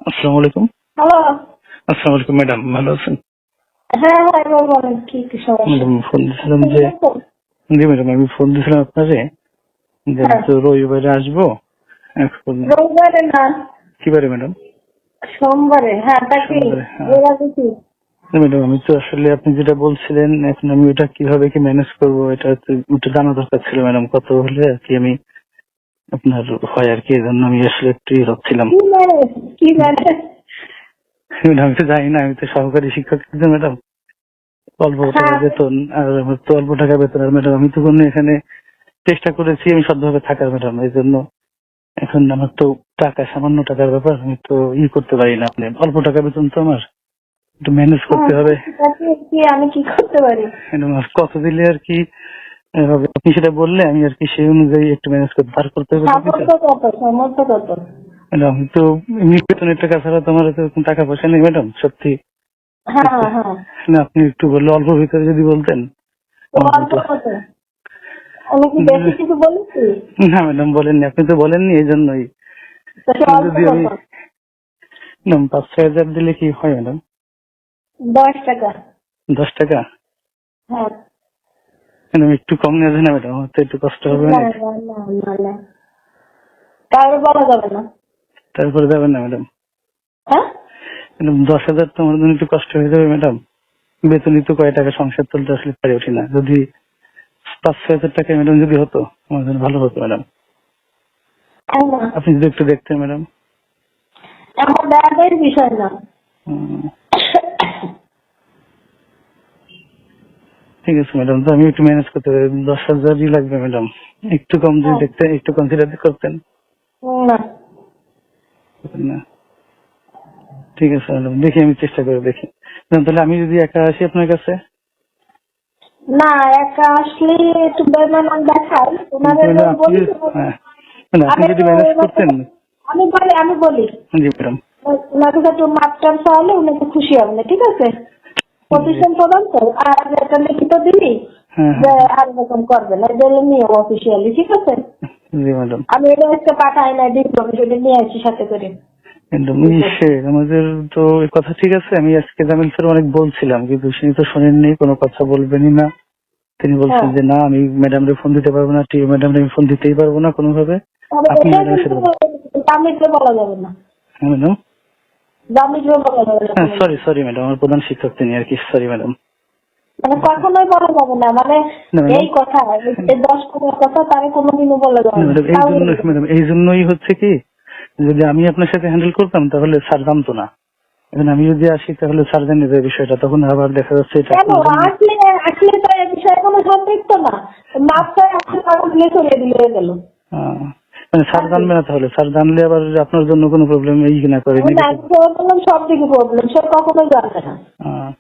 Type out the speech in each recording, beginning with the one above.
আসসালামু আলাইকুম। হ্যালো। আসসালামু আলাইকুম ম্যাডাম, ভালো আছেন? হ্যাঁ হ্যাঁ এবার বলেন কি সমস্যা? ম্যাডাম ফোন দিয়েছিলাম ঠিক যে, আছে? জি ম্যাডাম আমি ফোন দিয়েছিলাম আপনারে যে আমি হ্যাঁ, তো রবিবারে আসবো। এখন রবিবারে না, কি বারে ম্যাডাম? সোমবারে। হ্যাঁ তা কি সোমবারে, হ্যাঁ। এর আগে কি? ম্যাডাম আমি তো আসলে আপনি যেটা বলছিলেন এখন আমি ওটা কিভাবে কি ম্যানেজ করবো এটা তো একটু জানা দরকার ছিল ম্যাডাম, কত হলে আর কি আমি আপনার হয় আর কি, এই জন্য আমি আসলে একটু ভাবছিলাম। কি মানে কি মানে? ম্যাডাম আমি তো জানি না, আমি তো সহকারী শিক্ষক ম্যাডাম, অল্প টাকা হ্যাঁ বেতন আর আমার তো অল্প টাকা বেতন। আর ম্যাডাম আমি তো কোনো এখানে চেষ্টা করেছি আমি সৎভাবে থাকার ম্যাডাম, এই জন্য এখন আমার তো টাকা সামান্য টাকার ব্যাপার, আমি তো করতে পারি না। আপনি অল্প টাকা বেতন তো আমার একটু ম্যানেজ করতে হবে। কি আমি কি করতে পারি? ম্যাডাম আর কত দিলে আর কি হবে আপনি সেটা বললে আমি আর কি সেই অনুযায়ী একটু ম্যানেজ করতে পার করতে হবে বুঝলি তো। সামর্থ্য কত? ম্যাডাম আমি তো এমনি বেতনের টাকা ছাড়া তো আমার তো এরকম টাকা পয়সা নেই ম্যাডাম, সত্যি। হ্যাঁ হ্যাঁ। না আপনি একটু বললে অল্প ভিতরে যদি বলতেন তো আমার অল্প তো। কত? আমি কি বেশি কিছু বলেছি? না ম্যাডাম বলেননি, আপনি তো বলেননি, এই জন্যই। তো সে অল্প যদি আমি কত? ম্যাডাম 5-6 হাজার দিলে কি হয় ম্যাডাম? 10 টাকা। 10 টাকা? হ্যাঁ। ম্যাডাম একটু কম নেওয়া যায় না ম্যাডাম? আমার তো একটু কষ্ট হবে না অনেক। না না না না, তাহলে বলা যাবে না। তারপরে যাবেন না ম্যাডাম? হ্যাঁ, ম্যাডাম 10 হাজার তো আমার জন্য একটু কষ্ট হয়ে যাবে ম্যাডাম। বেতনই তো কয় টাকা, সংসার চলতে আসলে পারে উঠি না। যদি 5-6 হাজার টাকা ম্যাডাম যদি হতো আমার জন্য ভালো হতো ম্যাডাম, না আপনি যদি একটু দেখতেন ম্যাডাম। এমন দেখার বিষয় না। উম, ঠিক আছে ম্যাডাম, তো আমি একটু ম্যানেজ করতে পারি। 10 হাজারই লাগবে ম্যাডাম, একটু কম যদি হ্যাঁ, দেখতেন, একটু কনসিডার করতেন। না না ঠিক আছে ম্যাডাম, দেখি আমি চেষ্টা করে দেখি। ম্যাডাম, তাহলে আমি যদি একা আসি আপনার কাছে? না, একা আসলে একটু বেমানান দেখায় কিন্তু ওনাদের ম্যাডাম আপনি, বলি। হ্যাঁ মানে আপনি আমি যদি একটু ম্যানেজ করতেন। আমি বলি জি ম্যাডাম। ওনাকে একটু মাপটান চাইলে উনি একটু খুশি হবেন না, ঠিক আছে? জি, প্রতিষ্ঠান প্রদান তো আর একটা লিখিত দিবি হ্যাঁ যে হ্যাঁ হ্যাঁ। আর এরকম করবে না, এটা নিয়ম অফিসিয়ালি, ঠিক আছে? জি ম্যাডাম। আমি এটা আজকে পাঠাই না, ডিপ্লোমা সেটা নিয়ে আসি সাথে করে। একদম আমাদের তো এই কথা ঠিক আছে। আমি আজকে জামিল স্যার অনেক বলছিলাম কিন্তু তিনি তো শোনেননি, কোনো কথা বলবেনই না। তিনি বলছেন হ্যাঁ, যে না আমি ম্যাডামরে ফোন দিতে পারবো না, টিও ম্যাডামরে আমি ফোন দিতেই পারবো না কোনোভাবে। তবে আপনি এটা ম্যাডামের কিন্তু সাথে বলুন। দামিত্রে বলা যাবে না, হ্যাঁ ম্যাডাম। দামিত্রে বলা যাবে না হ্যাঁ কোনো সরি সরি ম্যাডাম, আমার প্রধান শিক্ষক তিনি আর কি, সরি ম্যাডাম। মানে কখনোই বলা যাবে না, মানে না ম্যাডাম, এই কথা এই 10 টাকার কথা তারে কোনোদিনও বলা না যাবে না, ম্যাডাম এই তাহলে জন্য, ম্যাডাম এই জন্যই হচ্ছে কি, যদি আমি আপনার সাথে হ্যান্ডেল করতাম তাহলে স্যার জানতো না। এখন আমি যদি আসি তাহলে স্যার জানে যে বিষয়টা, তখন আবার দেখা যাচ্ছে এটা কেন আপনার জন্য। আসলে আসলে তো এই বিষয়ে কোনো সম্পৃক্ত না, মাপটা আসলে কারণ দিয়ে চলে দিলে গেল। মানে স্যার জানবে না? তাহলে স্যার জানলে আবার আপনার জন্য কোনো প্রবলেম এই না করে আমি নেগেটিভ। ডাক্তার বললাম সব দিকে প্রবলেম, সে কখনোই জানবে না, ঠিক,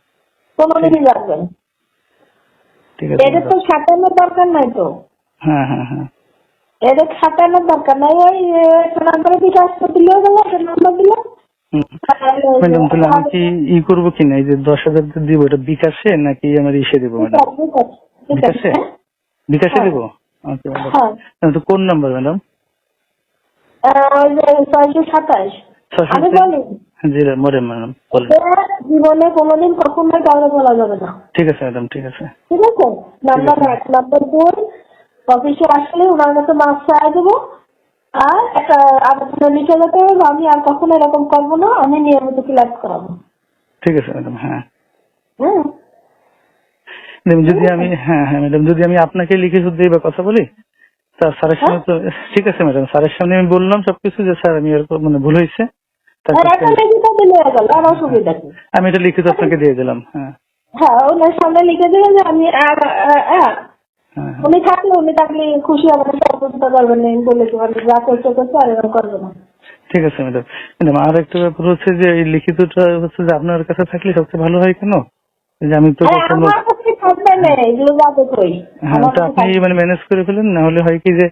কোনোদিনই জানবে না। ঠিক আছে এদের ম্যাডাম। তো খাটানোর দরকার নাই তো, হ্যাঁ হ্যাঁ হ্যাঁ। এদের খাটানোর দরকার নাই, ওই একটা নাম্বারে বিকাশ করে দিলেও গেল, একটা নাম্বার দিল। হুম। ম্যাডাম তাহলে আমি কি করবো কিনা, এই যে 10 হাজার দিব এটা বিকাশে নাকি আমার ইসে দেবো ঠিক ম্যাডাম? আছে ঠিক আছে ঠিক আছে, বিকাশে, হ্যাঁ বিকাশে হ্যাঁ দেবো। Okay madam. হ্যাঁ। তো কোন নাম্বার ম্যাডাম? ওই যে 627। আমি 627। বলি জি ম্যাডাম, ম্যাডাম বলেন। এটা জীবনে কোনোদিন কখনোই কাউকে বলা যাবে না, ঠিক আছে ম্যাডাম, ঠিক আছে। ঠিক আছে? ঠিক নাম্বার আছে। 1, নাম্বার 2, অফিসে আসলে ওনার কাছে মাছ চাই দেবো। আর একটা আবেদনে লিখে যেতে হবে আমি আর কখনো এরকম করবো না, আমি নিয়মিত ক্লাস করাবো। ঠিক আছে ম্যাডাম, হ্যাঁ। হুম, ম্যাডাম ঠিক যদি আছে? আমি, হ্যাঁ হ্যাঁ ম্যাডাম, যদি আমি আপনাকে লিখে শুধু বা কথা বলি তা স্যারের হ্যাঁ, সামনে তো, ঠিক আছে ম্যাডাম, স্যারের সামনে আমি বললাম সবকিছু যে স্যার আমি এরকম মানে ভুল হয়েছে, আর তারপর একটা লিখিত দিলে হয়ে গেল, আর অসুবিধা কি? আমি এটা লিখিত আপনাকে দিয়ে দিলাম। হ্যাঁ হ্যাঁ, ওনার সামনে লিখে দেবে যে আমি হ্যাঁ হ্যাঁ। উনি থাকলে খুশি হবে, সহযোগিতা করবেন না, আমি বলে দেবো যা করতে করতে আর এরকম করবে না। ঠিক আছে ম্যাডাম। ম্যাডাম আর একটা ব্যাপার হচ্ছে যে এই লিখিতটা হচ্ছে যে আপনার কাছে থাকলে সবচেয়ে ভালো হয় কেন, যে আমি তো হ্যাঁ, কখনো। আমার কাছে থাকবে না, এগুলো যাবে কই? হ্যাঁ আমার ওটা কাছে আপনি থাকবে মানে ম্যানেজ করে ফেলেন, না হলে হয় কি যে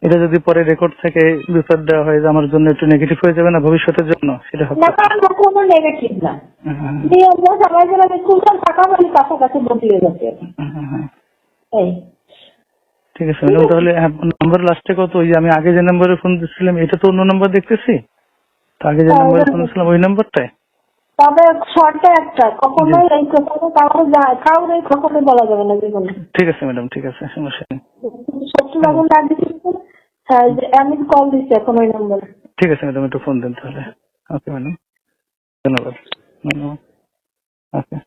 এটা যদি পরে রেকর্ড থেকে বিপদ দেওয়া হয় যে আমার জন্য একটু নেগেটিভ হয়ে যাবে না ভবিষ্যতের জন্য, সেটা না, হচ্ছে। না, কোনো নেগেটিভ না। হ্যাঁ হ্যাঁ দিয়ে আমরা সবাই যেন স্কুলটা থাকা মানে কাছাকাছি বসিয়ে গেছে। হ্যাঁ হ্যাঁ। এই ঠিক আছে ঠিক ম্যাডাম, আছে। তাহলে নাম্বার লাস্টে কত? ওই যে আমি আগে যে নাম্বারে ফোন দিচ্ছিলাম এটা তো অন্য নাম্বার দেখতেছি। তো আগে যে নাম্বারে ফোন ছিলাম ওই নাম্বারটায়? তবে শর্টে একটা, কখনোই এই কথাটা কাউরে কখনোই বলা যাবে না জীবনে। ঠিক আছে ম্যাডাম, ঠিক আছে, সমস্যা নেই। সত্যি যখন না দিচ্ছি, হ্যাঁ আমি কল দিচ্ছি এখন ওই নম্বরে। ঠিক আছে ম্যাডাম, একটু ফোন দেন তাহলে। ওকে ম্যাডাম, ধন্যবাদ। ওকে।